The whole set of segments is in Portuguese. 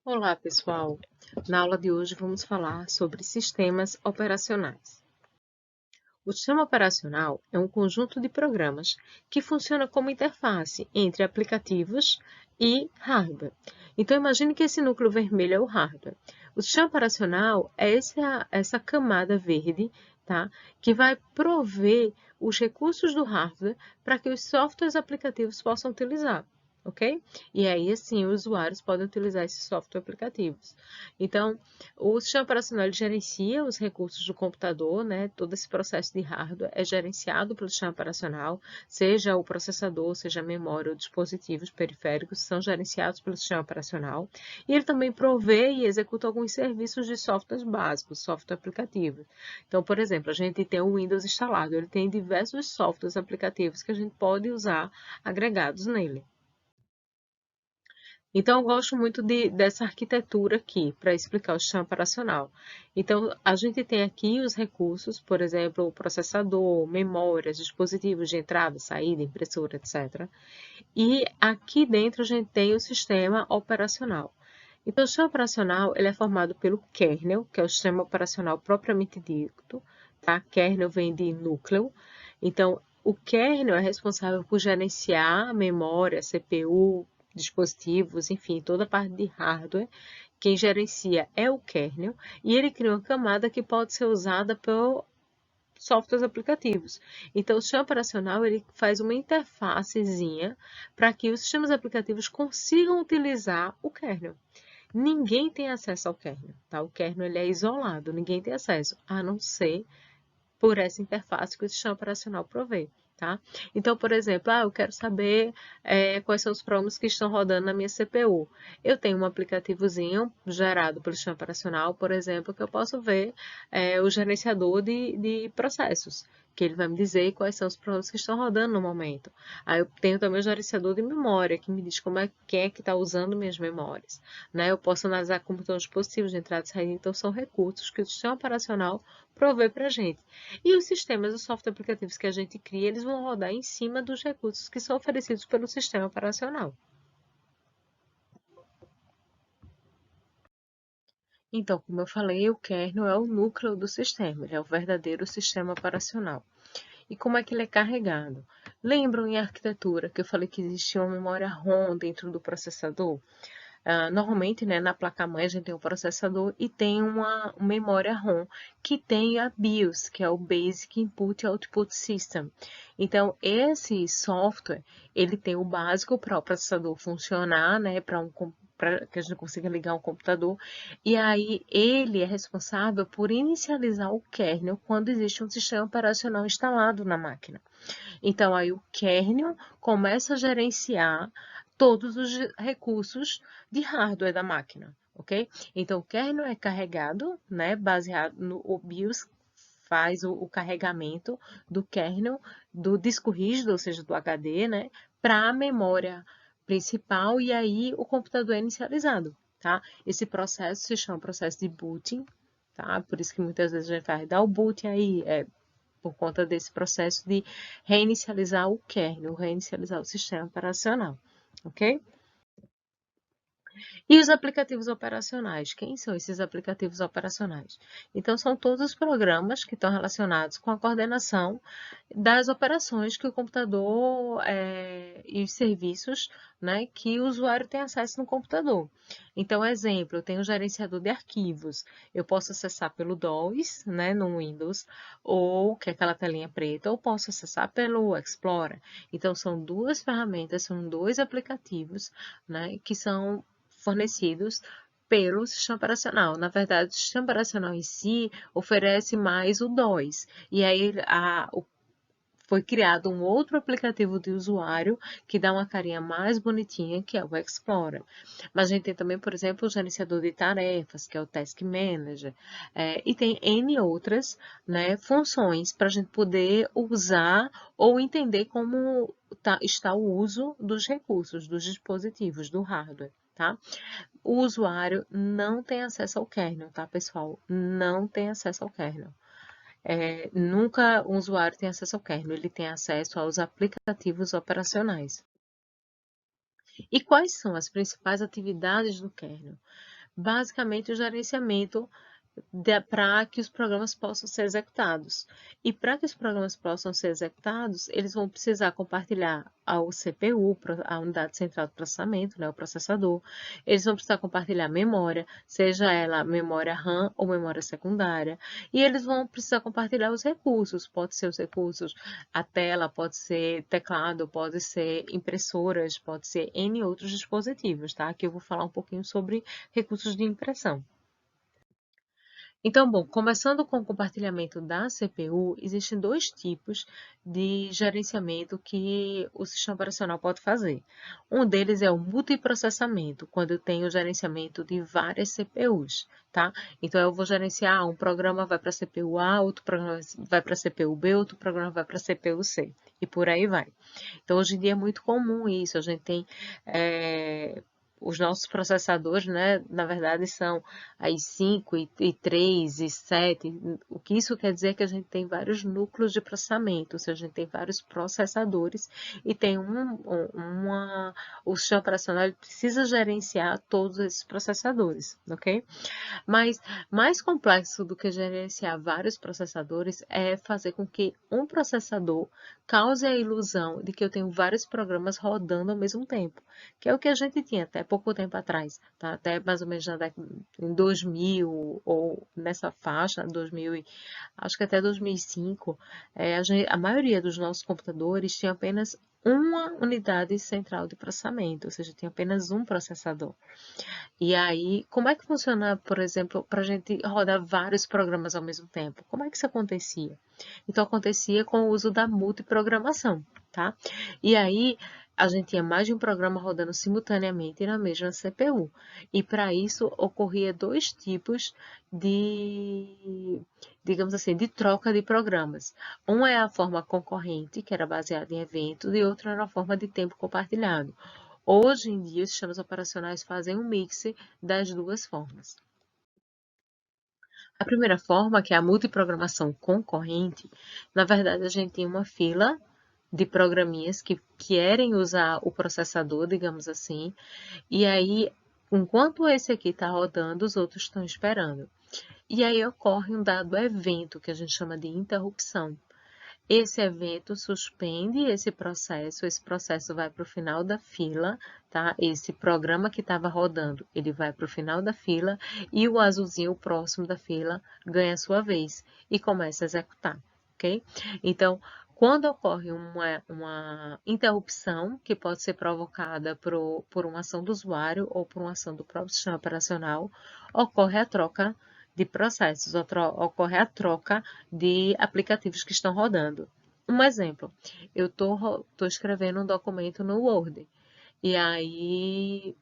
Olá, pessoal! Na aula de hoje vamos falar sobre sistemas operacionais. O sistema operacional é um conjunto de programas que funciona como interface entre aplicativos e hardware. Então, imagine que esse núcleo vermelho é o hardware. O sistema operacional é essa camada verde, tá? Que vai prover os recursos do hardware para que os softwares aplicativos possam utilizar. Ok? E aí, assim, os usuários podem utilizar esses software aplicativos. Então, o sistema operacional ele gerencia os recursos do computador, né? Todo esse processo de hardware é gerenciado pelo sistema operacional, seja o processador, seja a memória ou dispositivos periféricos, são gerenciados pelo sistema operacional. E ele também provê e executa alguns serviços de softwares básicos, software aplicativo. Então, por exemplo, a gente tem o Windows instalado, ele tem diversos softwares aplicativos que a gente pode usar agregados nele. Então, eu gosto muito dessa arquitetura aqui, para explicar o sistema operacional. Então, a gente tem aqui os recursos, por exemplo, o processador, memórias, dispositivos de entrada, saída, impressora, etc. E aqui dentro a gente tem o sistema operacional. Então, o sistema operacional ele é formado pelo kernel, que é o sistema operacional propriamente dito. Tá? Kernel vem de núcleo. Então, o kernel é responsável por gerenciar a memória, CPU, dispositivos, enfim, toda a parte de hardware. Quem gerencia é o kernel e ele cria uma camada que pode ser usada por softwares aplicativos. Então, o sistema operacional ele faz uma interfacezinha para que os sistemas aplicativos consigam utilizar o kernel. Ninguém tem acesso ao kernel, tá? O kernel ele é isolado, ninguém tem acesso, a não ser por essa interface que o sistema operacional provê. Tá? Então, por exemplo, eu quero saber quais são os programas que estão rodando na minha CPU. Eu tenho um aplicativozinho gerado pelo sistema operacional, por exemplo, que eu posso ver o gerenciador de processos, que ele vai me dizer quais são os programas que estão rodando no momento. Aí eu tenho também o gerenciador de memória, que me diz quem é que está usando minhas memórias. Né? Eu posso analisar como estão os dispositivos de entrada e saída, então são recursos que o sistema operacional provê para a gente. E os sistemas, os software aplicativos que a gente cria, eles vão rodar em cima dos recursos que são oferecidos pelo sistema operacional. Então, como eu falei, o kernel é o núcleo do sistema, ele é o verdadeiro sistema operacional. E como é que ele é carregado? Lembram em arquitetura que eu falei que existia uma memória ROM dentro do processador? Normalmente, né, na placa-mãe a gente tem um processador e tem uma memória ROM que tem a BIOS, que é o Basic Input Output System. Então, esse software, ele tem o básico para o processador funcionar, né, para que a gente consiga ligar um computador, e aí ele é responsável por inicializar o kernel quando existe um sistema operacional instalado na máquina. Então, aí o kernel começa a gerenciar todos os recursos de hardware da máquina, ok? Então, o kernel é carregado, né, baseado no o BIOS faz o carregamento do kernel do disco rígido, ou seja, do HD, né, para a memória principal e aí o computador é inicializado, tá? Esse processo se chama processo de booting, tá? Por isso que muitas vezes a gente faz dar o boot aí, por conta desse processo de reinicializar o kernel, reinicializar o sistema operacional, ok? E os aplicativos operacionais? Quem são esses aplicativos operacionais? Então, são todos os programas que estão relacionados com a coordenação das operações que o computador e os serviços, né, que o usuário tem acesso no computador. Então, exemplo, eu tenho um gerenciador de arquivos. Eu posso acessar pelo DOS, né, no Windows, ou que é aquela telinha preta, ou posso acessar pelo Explorer. Então, são duas ferramentas, são dois aplicativos, né, que são fornecidos pelo sistema operacional. Na verdade, o sistema operacional em si oferece mais o DOS. E aí foi criado um outro aplicativo de usuário que dá uma carinha mais bonitinha, que é o Explorer. Mas a gente tem também, por exemplo, o gerenciador de tarefas, que é o Task Manager. E tem N outras, né, funções para a gente poder usar ou entender como está o uso dos recursos, dos dispositivos, do hardware. Tá? O usuário não tem acesso ao kernel, tá, pessoal? Não tem acesso ao kernel. Nunca um usuário tem acesso ao kernel, ele tem acesso aos aplicativos operacionais. E quais são as principais atividades do kernel? Basicamente, o gerenciamento para que os programas possam ser executados. E para que os programas possam ser executados, eles vão precisar compartilhar ao CPU, a unidade central de processamento, né, o processador. Eles vão precisar compartilhar memória, seja ela memória RAM ou memória secundária. E eles vão precisar compartilhar os recursos. Pode ser os recursos, a tela, pode ser teclado, pode ser impressoras, pode ser N outros dispositivos, tá? Aqui eu vou falar um pouquinho sobre recursos de impressão. Então, bom, começando com o compartilhamento da CPU, existem dois tipos de gerenciamento que o sistema operacional pode fazer. Um deles é o multiprocessamento, quando eu tenho gerenciamento de várias CPUs, tá? Então, eu vou gerenciar, um programa vai para a CPU A, outro programa vai para a CPU B, outro programa vai para a CPU C, e por aí vai. Então, hoje em dia é muito comum isso, a gente tem os nossos processadores, né, na verdade, são aí 5 e 3 e 7. O que isso quer dizer é que a gente tem vários núcleos de processamento, ou seja, a gente tem vários processadores e tem o sistema operacional ele precisa gerenciar todos esses processadores, ok? Mas mais complexo do que gerenciar vários processadores é fazer com que um processador cause a ilusão de que eu tenho vários programas rodando ao mesmo tempo, que é o que a gente tinha até pouco tempo atrás, tá? Até mais ou menos na década, em 2000 ou nessa faixa, 2000, acho que até 2005, a maioria dos nossos computadores tinha apenas uma unidade central de processamento, ou seja, tinha apenas um processador. E aí, como é que funciona, por exemplo, para a gente rodar vários programas ao mesmo tempo? Como é que isso acontecia? Então, acontecia com o uso da multiprogramação, tá? E aí, a gente tinha mais de um programa rodando simultaneamente na mesma CPU. E para isso, ocorria dois tipos digamos assim, de troca de programas. Um é a forma concorrente, que era baseada em eventos, e outro era a forma de tempo compartilhado. Hoje em dia, os sistemas operacionais fazem um mix das duas formas. A primeira forma, que é a multiprogramação concorrente, na verdade, a gente tem uma fila de programinhas que querem usar o processador, digamos assim, e aí, enquanto esse aqui está rodando, os outros estão esperando. E aí ocorre um dado evento, que a gente chama de interrupção. Esse evento suspende esse processo vai para o final da fila, tá? Esse programa que estava rodando, ele vai para o final da fila e o azulzinho próximo da fila ganha a sua vez e começa a executar, ok? Então, quando ocorre uma interrupção, que pode ser provocada por uma ação do usuário ou por uma ação do próprio sistema operacional, ocorre a troca de processos, ocorre a troca de aplicativos que estão rodando. Um exemplo, eu estou escrevendo um documento no Word, e aí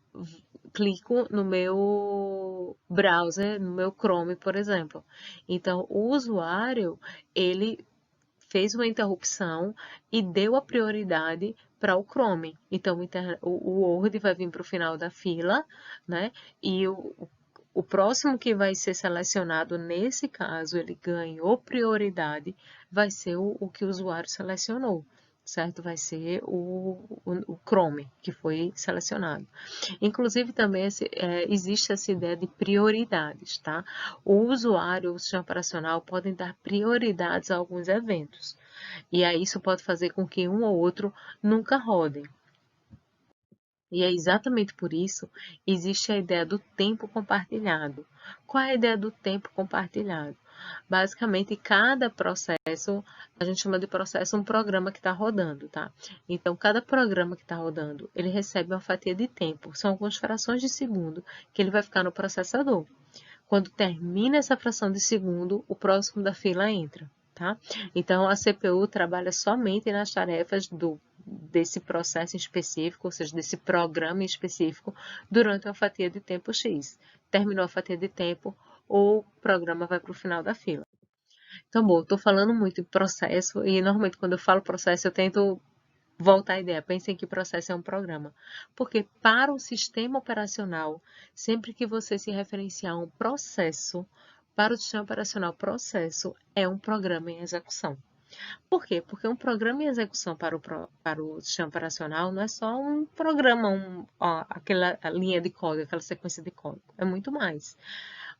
clico no meu browser, no meu Chrome, por exemplo. Então, o usuário, ele fez uma interrupção e deu a prioridade para o Chrome. Então, o Word vai vir para o final da fila, né? E o próximo que vai ser selecionado, nesse caso, ele ganhou prioridade, vai ser o que o usuário selecionou, certo? Vai ser o Chrome que foi selecionado. Inclusive, também existe essa ideia de prioridades, tá? O usuário, o sistema operacional, podem dar prioridades a alguns eventos. E aí isso pode fazer com que um ou outro nunca rodem. E é exatamente por isso existe a ideia do tempo compartilhado. Qual é a ideia do tempo compartilhado? Basicamente, cada processo, a gente chama de processo um programa que está rodando, tá? Então, cada programa que está rodando, ele recebe uma fatia de tempo. São algumas frações de segundo que ele vai ficar no processador. Quando termina essa fração de segundo, o próximo da fila entra, tá? Então, a CPU trabalha somente nas tarefas desse processo específico, ou seja, desse programa específico, durante uma fatia de tempo X. Terminou a fatia de tempo, o programa vai para o final da fila. Então, bom, estou falando muito em processo e normalmente quando eu falo processo eu tento voltar à ideia. Pensem que processo é um programa. Porque para o sistema operacional, sempre que você se referenciar a um processo, para o sistema operacional, processo é um programa em execução. Por quê? Porque um programa em execução para o sistema operacional não é só um programa, aquela linha de código, aquela sequência de código. É muito mais.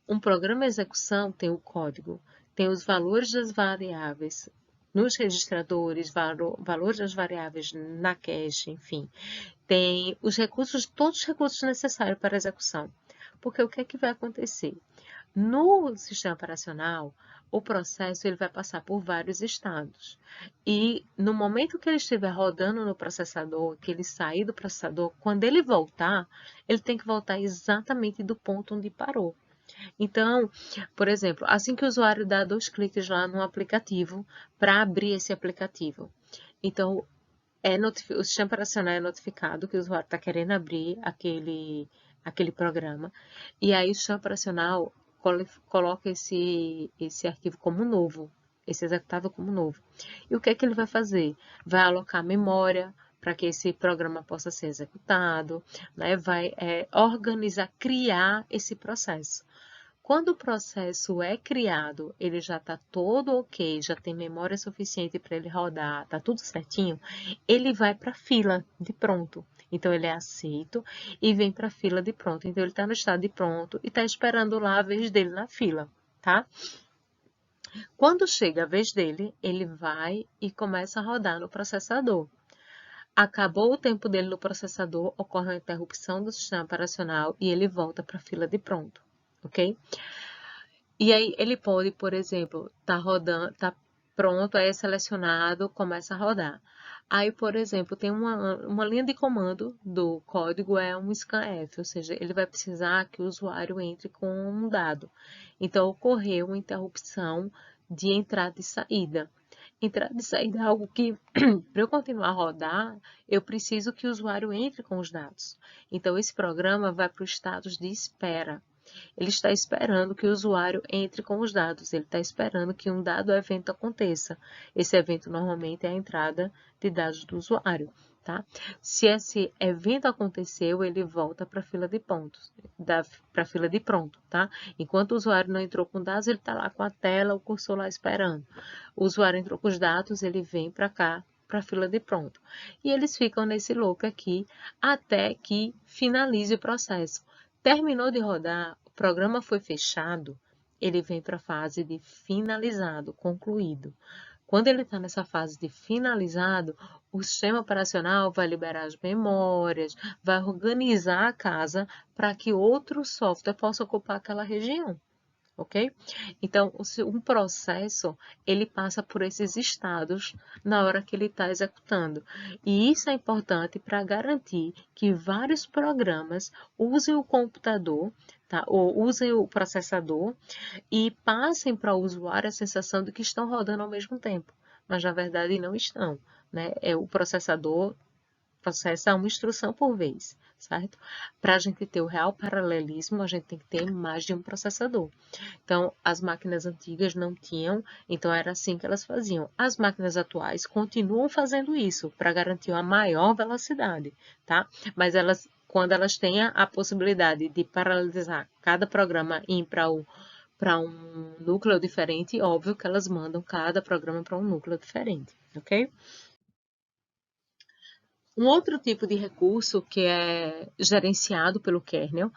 Um programa em execução tem o código, tem os valores das variáveis nos registradores, valores das variáveis na cache, enfim. Tem os recursos, todos os recursos necessários para a execução. Porque o que é que vai acontecer? No sistema operacional, o processo ele vai passar por vários estados. E no momento que ele estiver rodando no processador, que ele sair do processador, quando ele voltar, ele tem que voltar exatamente do ponto onde parou. Então, por exemplo, assim que o usuário dá 2 cliques lá no aplicativo para abrir esse aplicativo. Então, o sistema operacional é notificado que o usuário está querendo abrir aquele programa. E aí o sistema operacional coloca esse arquivo como novo, esse executável como novo. E o que é que ele vai fazer? Vai alocar memória para que esse programa possa ser executado, né? Vai organizar, criar esse processo. Quando o processo é criado, ele já está todo ok, já tem memória suficiente para ele rodar, está tudo certinho, ele vai para a fila de pronto. Então, ele é aceito e vem para a fila de pronto. Então, ele está no estado de pronto e está esperando lá a vez dele na fila, tá? Quando chega a vez dele, ele vai e começa a rodar no processador. Acabou o tempo dele no processador, ocorre uma interrupção do sistema operacional e ele volta para a fila de pronto, ok? E aí ele pode, por exemplo, tá rodando, tá pronto, aí é selecionado, começa a rodar. Aí, por exemplo, tem uma linha de comando do código, é um scanf, ou seja, ele vai precisar que o usuário entre com um dado. Então, ocorreu uma interrupção de entrada e saída. Entrada e saída é algo que, para eu continuar a rodar, eu preciso que o usuário entre com os dados. Então, esse programa vai para o status de espera. Ele está esperando que o usuário entre com os dados, ele está esperando que um dado evento aconteça. Esse evento normalmente é a entrada de dados do usuário, tá? Se esse evento aconteceu, ele volta para a fila de pontos, para a fila de pronto, tá? Enquanto o usuário não entrou com dados, ele está lá com a tela, o cursor lá esperando. O usuário entrou com os dados, ele vem para cá, para a fila de pronto. E eles ficam nesse loop aqui até que finalize o processo. Terminou de rodar, o programa foi fechado, ele vem para a fase de finalizado, concluído. Quando ele está nessa fase de finalizado, o sistema operacional vai liberar as memórias, vai organizar a casa para que outro software possa ocupar aquela região. Ok? Então, um processo, ele passa por esses estados na hora que ele está executando. E isso é importante para garantir que vários programas usem o computador, tá? Ou usem o processador e passem para o usuário a sensação de que estão rodando ao mesmo tempo. Mas, na verdade, não estão, né? O processador processa uma instrução por vez, certo? Para a gente ter o real paralelismo, a gente tem que ter mais de um processador. Então, as máquinas antigas não tinham, então era assim que elas faziam. As máquinas atuais continuam fazendo isso para garantir uma maior velocidade, tá? Mas quando elas têm a possibilidade de paralelizar cada programa e ir para um núcleo diferente, óbvio que elas mandam cada programa para um núcleo diferente, ok? Um outro tipo de recurso que é gerenciado pelo kernel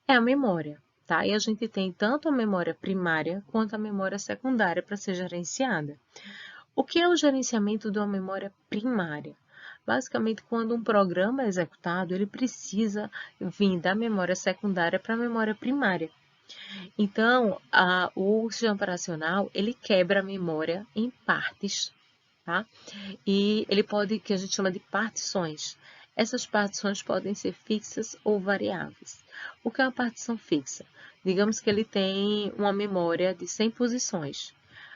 é a memória, tá? E a gente tem tanto a memória primária quanto a memória secundária para ser gerenciada. O que é o gerenciamento de uma memória primária? Basicamente, quando um programa é executado, ele precisa vir da memória secundária para a memória primária. Então, o sistema operacional, ele quebra a memória em partes, tá? E ele pode, que a gente chama de partições. Essas partições podem ser fixas ou variáveis. O que é uma partição fixa? Digamos que ele tem uma memória de 100 posições.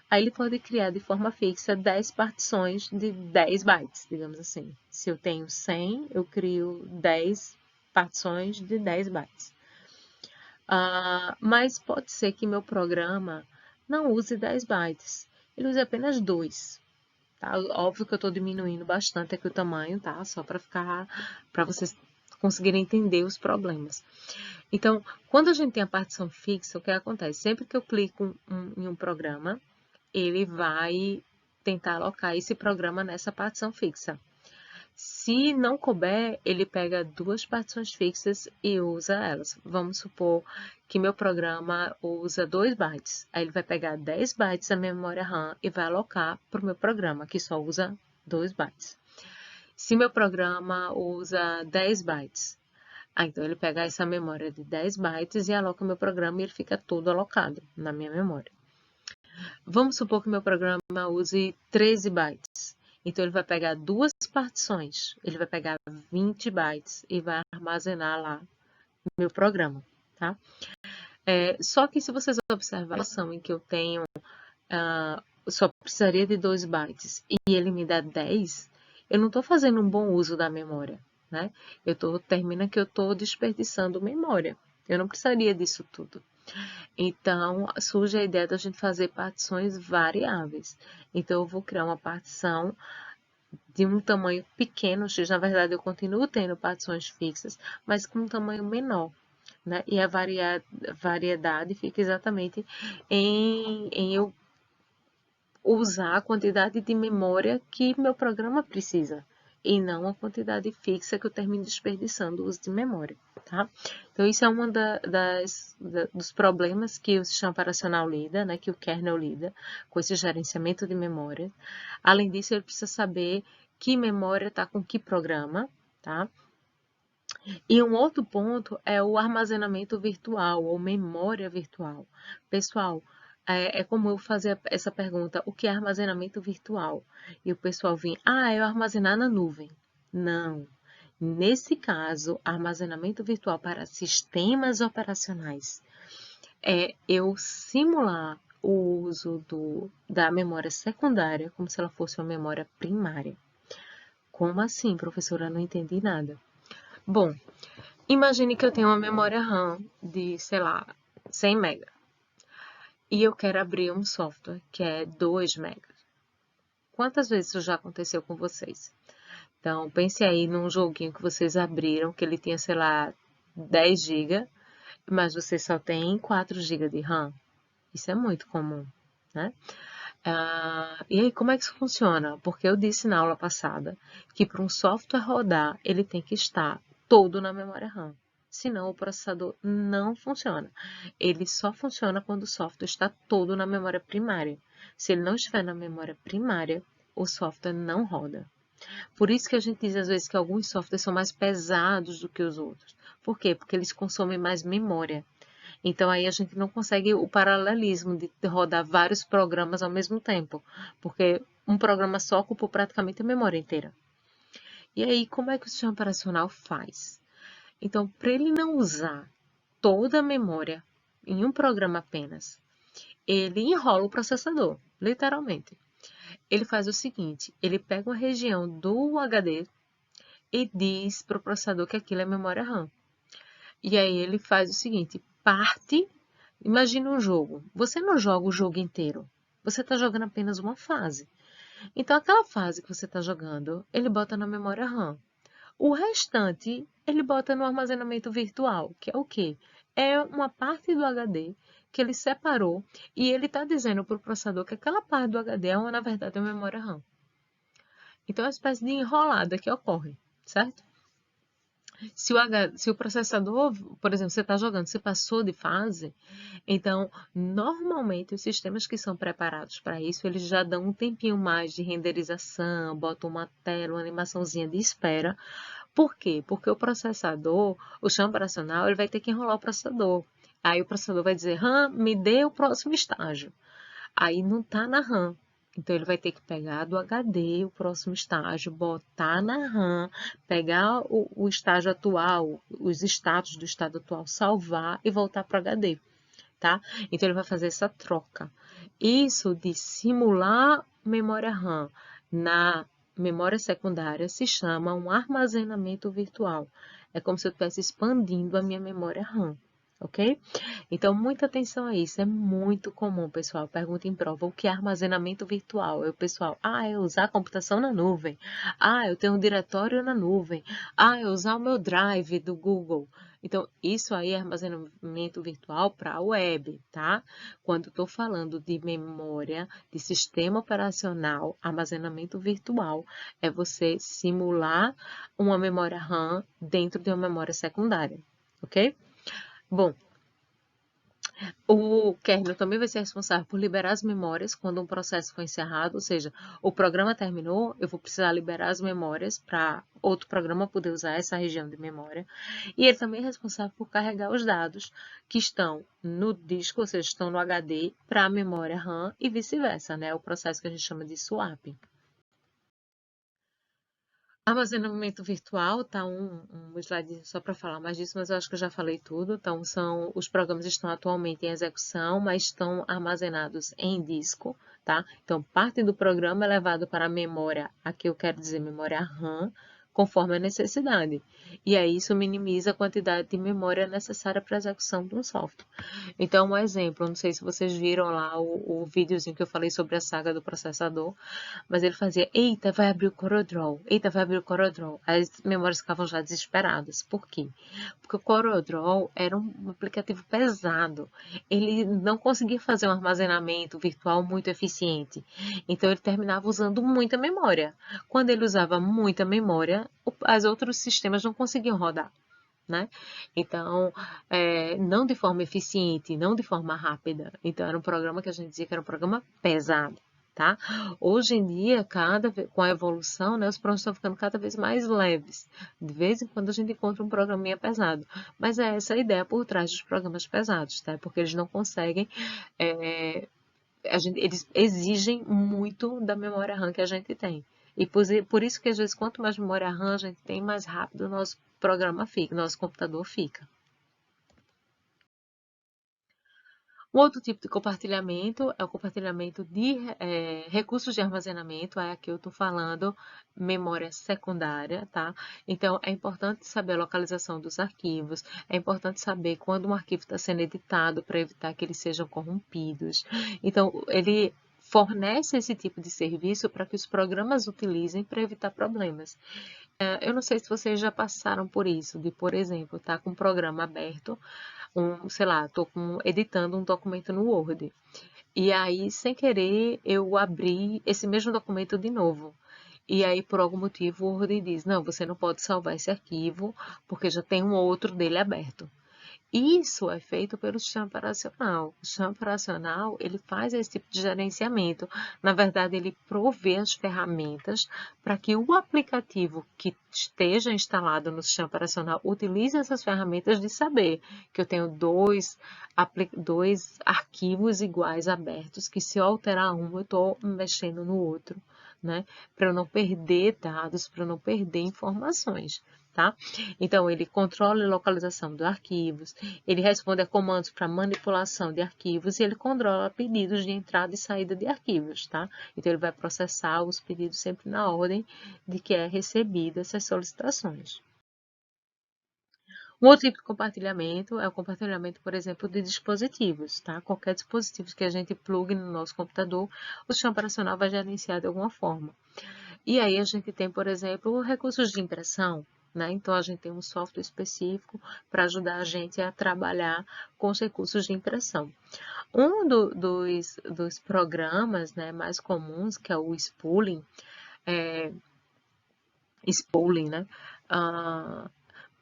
Aí ele pode criar de forma fixa 10 partições de 10 bytes, digamos assim. Se eu tenho 100, eu crio 10 partições de 10 bytes. Mas pode ser que meu programa não use 10 bytes, ele use apenas 2. Tá? Óbvio que eu estou diminuindo bastante aqui o tamanho, tá? Só para vocês conseguirem entender os problemas. Então, quando a gente tem a partição fixa, o que acontece? Sempre que eu clico em um programa, ele vai tentar alocar esse programa nessa partição fixa. Se não couber, ele pega 2 partições fixas e usa elas. Vamos supor que meu programa usa 2 bytes. Aí ele vai pegar 10 bytes da memória RAM e vai alocar para o meu programa, que só usa 2 bytes. Se meu programa usa 10 bytes, então ele pega essa memória de 10 bytes e aloca o meu programa e ele fica todo alocado na minha memória. Vamos supor que meu programa use 13 bytes. Então, ele vai pegar 2 partições. Ele vai pegar 20 bytes e vai armazenar lá no meu programa, tá? Só que se vocês observarem a relação em que eu tenho, só precisaria de 2 bytes e ele me dá 10, eu não estou fazendo um bom uso da memória, né? Termina que eu estou desperdiçando memória. Eu não precisaria disso tudo. Então, surge a ideia da gente fazer partições variáveis. Então, eu vou criar uma partição de um tamanho pequeno, X. Na verdade, eu continuo tendo partições fixas, mas com um tamanho menor, né? E a variedade fica exatamente em eu usar a quantidade de memória que meu programa precisa, e não a quantidade fixa que eu termino desperdiçando o uso de memória, tá? Então, isso é um dos problemas que o sistema operacional lida, né, que o kernel lida, com esse gerenciamento de memória. Além disso, ele precisa saber que memória está com que programa, tá? E um outro ponto é o armazenamento virtual, ou memória virtual. Pessoal, é como eu fazer essa pergunta, o que é armazenamento virtual? E o pessoal vem, é armazenar na nuvem. Não. Nesse caso, armazenamento virtual para sistemas operacionais é eu simular o uso da memória secundária como se ela fosse uma memória primária. Como assim, professora? Não entendi nada. Bom, imagine que eu tenho uma memória RAM de, sei lá, 100 MB. E eu quero abrir um software que é 2 MB. Quantas vezes isso já aconteceu com vocês? Então, pense aí num joguinho que vocês abriram, que ele tinha, sei lá, 10 GB, mas você só tem 4 GB de RAM. Isso é muito comum, né? E aí, como é que isso funciona? Porque eu disse na aula passada que para um software rodar, ele tem que estar todo na memória RAM. Senão, o processador não funciona. Ele só funciona quando o software está todo na memória primária. Se ele não estiver na memória primária, o software não roda. Por isso que a gente diz às vezes que alguns softwares são mais pesados do que os outros. Por quê? Porque eles consomem mais memória. Então, aí a gente não consegue o paralelismo de rodar vários programas ao mesmo tempo, porque um programa só ocupa praticamente a memória inteira. E aí, como é que o sistema operacional faz? Então, para ele não usar toda a memória em um programa apenas, ele enrola o processador, literalmente. Ele faz o seguinte, ele pega uma região do HD e diz para o processador que aquilo é memória RAM. E aí ele faz o seguinte, imagina um jogo. Você não joga o jogo inteiro. Você está jogando apenas uma fase. Então, aquela fase que você está jogando, ele bota na memória RAM. O restante, ele bota no armazenamento virtual, que é o quê? É uma parte do HD que ele separou e ele está dizendo para o processador que aquela parte do HD é, na verdade, a memória RAM. Então, é uma espécie de enrolada que ocorre, certo? Se o processador, por exemplo, você está jogando, você passou de fase, então, normalmente, os sistemas que são preparados para isso, eles já dão um tempinho mais de renderização, botam uma tela, uma animaçãozinha de espera. Por quê? Porque o processador, o sistema operacional, ele vai ter que enrolar o processador. Aí o processador vai dizer, RAM, me dê o próximo estágio. Aí não está na RAM. Então, ele vai ter que pegar do HD o próximo estágio, botar na RAM, pegar o estágio atual, os status do estado atual, salvar e voltar para o HD, tá? Então, ele vai fazer essa troca. Isso de simular memória RAM na memória secundária se chama um armazenamento virtual. É como se eu estivesse expandindo a minha memória RAM. Ok? Então, muita atenção a isso. É muito comum, pessoal. Pergunta em prova, o que é armazenamento virtual? O pessoal, é usar a computação na nuvem. Eu tenho um diretório na nuvem. É usar o meu drive do Google. Então, isso aí é armazenamento virtual para a web, tá? Quando estou falando de memória, de sistema operacional, armazenamento virtual, é você simular uma memória RAM dentro de uma memória secundária, ok? Bom, o kernel também vai ser responsável por liberar as memórias quando um processo for encerrado, ou seja, o programa terminou, eu vou precisar liberar as memórias para outro programa poder usar essa região de memória. E ele também é responsável por carregar os dados que estão no disco, ou seja, estão no HD, para a memória RAM e vice-versa, né? O processo que a gente chama de swap. Armazenamento virtual, tá um slide só para falar mais disso, mas eu acho que eu já falei tudo. Então, os programas estão atualmente em execução, mas estão armazenados em disco, tá? Então, parte do programa é levado para a memória, aqui eu quero dizer memória RAM, conforme a necessidade. E aí, isso minimiza a quantidade de memória necessária para a execução de um software. Então, um exemplo, não sei se vocês viram lá o videozinho que eu falei sobre a saga do processador, mas ele fazia, eita, vai abrir o CorelDRAW, eita, vai abrir o CorelDRAW. Aí as memórias ficavam já desesperadas. Por quê? Porque o CorelDRAW era um aplicativo pesado. Ele não conseguia fazer um armazenamento virtual muito eficiente. Então, ele terminava usando muita memória. Quando ele usava muita memória, os outros sistemas não conseguiam rodar. Né? Então, não de forma eficiente, não de forma rápida. Então, era um programa que a gente dizia que era um programa pesado. Tá? Hoje em dia, com a evolução, né, os programas estão ficando cada vez mais leves. De vez em quando a gente encontra um programinha pesado. Mas é essa a ideia por trás dos programas pesados, tá? Porque eles não conseguem. Eles exigem muito da memória RAM que a gente tem. E por isso que às vezes quanto mais memória RAM a gente tem, mais rápido o nosso programa fica, nosso computador fica. Um outro tipo de compartilhamento é o compartilhamento de recursos de armazenamento, é aqui eu estou falando memória secundária, tá? Então, é importante saber a localização dos arquivos, é importante saber quando um arquivo está sendo editado para evitar que eles sejam corrompidos. Então, ele fornece esse tipo de serviço para que os programas utilizem para evitar problemas. Eu não sei se vocês já passaram por isso, de, por exemplo, estar com um programa aberto, sei lá, estou editando um documento no Word. E aí, sem querer, eu abri esse mesmo documento de novo. E aí, por algum motivo, o Word diz, não, você não pode salvar esse arquivo, porque já tem um outro dele aberto. Isso é feito pelo sistema operacional. O sistema operacional, ele faz esse tipo de gerenciamento. Na verdade, ele provê as ferramentas para que o aplicativo que esteja instalado no sistema operacional utilize essas ferramentas de saber que eu tenho dois arquivos iguais abertos, que se eu alterar um, eu estou mexendo no outro, né? Para eu não perder dados, para eu não perder informações. Tá? Então, ele controla a localização dos arquivos, ele responde a comandos para manipulação de arquivos e ele controla pedidos de entrada e saída de arquivos, tá? Então, ele vai processar os pedidos sempre na ordem de que é recebida essas solicitações. Um outro tipo de compartilhamento é o compartilhamento, por exemplo, de dispositivos, tá? Qualquer dispositivo que a gente plugue no nosso computador, o sistema operacional vai gerenciar de alguma forma. E aí a gente tem, por exemplo, recursos de impressão, né? Então a gente tem um software específico para ajudar a gente a trabalhar com os recursos de impressão. Dos programas, né, mais comuns, que é o Spooling, né?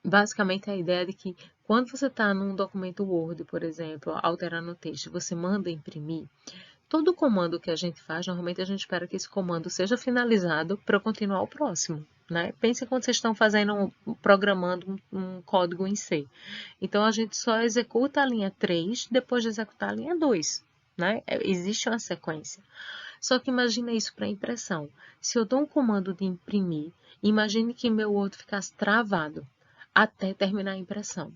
Basicamente a ideia de que quando você está num documento Word, por exemplo, alterando o texto, você manda imprimir, todo comando que a gente faz, normalmente a gente espera que esse comando seja finalizado para continuar o próximo. Né? Pense quando vocês estão programando um código em C. Então, a gente só executa a linha 3 depois de executar a linha 2. Né? Existe uma sequência. Só que imagine isso para impressão. Se eu dou um comando de imprimir, imagine que meu Word ficasse travado até terminar a impressão.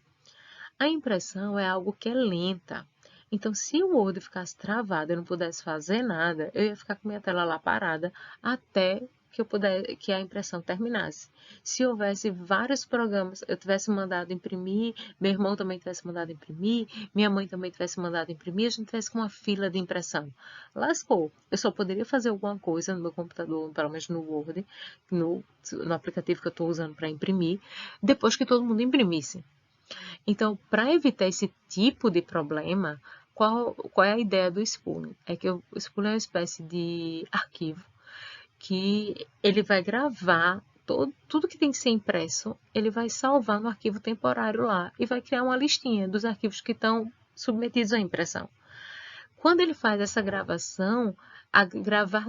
A impressão é algo que é lenta. Então, se o Word ficasse travado e eu não pudesse fazer nada, eu ia ficar com minha tela lá parada até que a impressão terminasse. Se houvesse vários programas, eu tivesse mandado imprimir, meu irmão também tivesse mandado imprimir, minha mãe também tivesse mandado imprimir, a gente tivesse com uma fila de impressão. Lascou. Eu só poderia fazer alguma coisa no meu computador, pelo menos no Word, no aplicativo que eu estou usando para imprimir, depois que todo mundo imprimisse. Então, para evitar esse tipo de problema, qual é a ideia do spooling? É que o spooling é uma espécie de arquivo que ele vai gravar tudo que tem que ser impresso, ele vai salvar no arquivo temporário lá e vai criar uma listinha dos arquivos que estão submetidos à impressão. Quando ele faz essa gravação,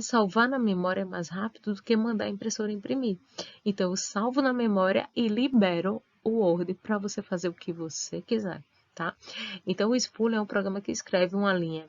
salvar na memória é mais rápido do que mandar a impressora imprimir. Então, eu salvo na memória e libero o Word para você fazer o que você quiser, tá? Então, o Spool é um programa que escreve uma linha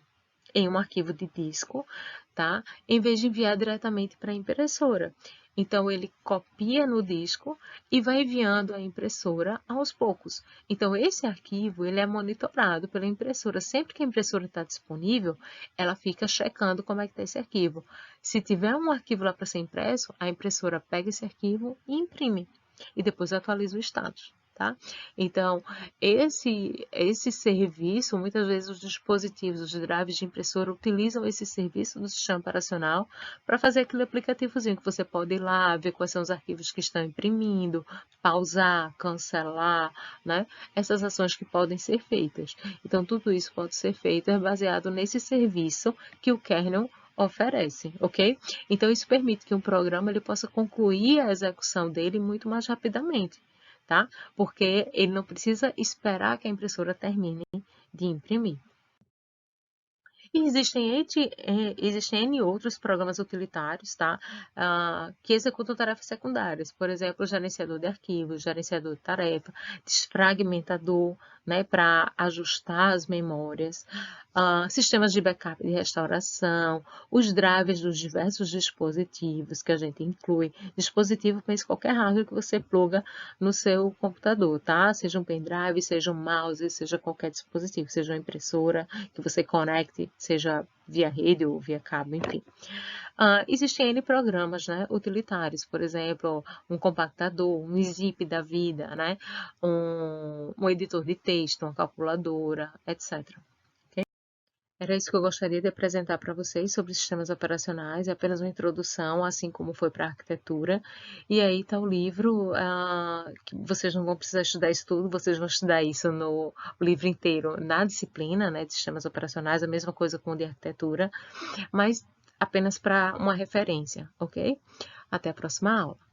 em um arquivo de disco, tá? Em vez de enviar diretamente para a impressora. Então, ele copia no disco e vai enviando à impressora aos poucos. Então, esse arquivo ele é monitorado pela impressora. Sempre que a impressora está disponível, ela fica checando como é que está esse arquivo. Se tiver um arquivo lá para ser impresso, a impressora pega esse arquivo e imprime. E depois atualiza o status. Tá? Então, esse serviço, muitas vezes os dispositivos, os drives de impressora utilizam esse serviço do sistema operacional para fazer aquele aplicativozinho que você pode ir lá, ver quais são os arquivos que estão imprimindo, pausar, cancelar, né? Essas ações que podem ser feitas. Então, tudo isso pode ser feito baseado nesse serviço que o kernel oferece, ok? Então, isso permite que um programa ele possa concluir a execução dele muito mais rapidamente. Tá? Porque ele não precisa esperar que a impressora termine de imprimir. E existem N outros programas utilitários, tá? Que executam tarefas secundárias. Por exemplo, o gerenciador de arquivos, gerenciador de tarefa, desfragmentador, né, para ajustar as memórias, sistemas de backup e de restauração, os drivers dos diversos dispositivos que a gente inclui. Dispositivo, pense qualquer hardware que você pluga no seu computador, tá? Seja um pendrive, seja um mouse, seja qualquer dispositivo, seja uma impressora que você conecte, seja via rede ou via cabo, enfim. Existem N programas, né, utilitários, por exemplo, um compactador, um zip da vida, né, um editor de texto, uma calculadora, etc. Era isso que eu gostaria de apresentar para vocês sobre sistemas operacionais, é apenas uma introdução, assim como foi para a arquitetura. E aí está o livro, que vocês não vão precisar estudar isso tudo, vocês vão estudar isso no livro inteiro, na disciplina, né, de sistemas operacionais, a mesma coisa com o de arquitetura, mas apenas para uma referência, ok? Até a próxima aula.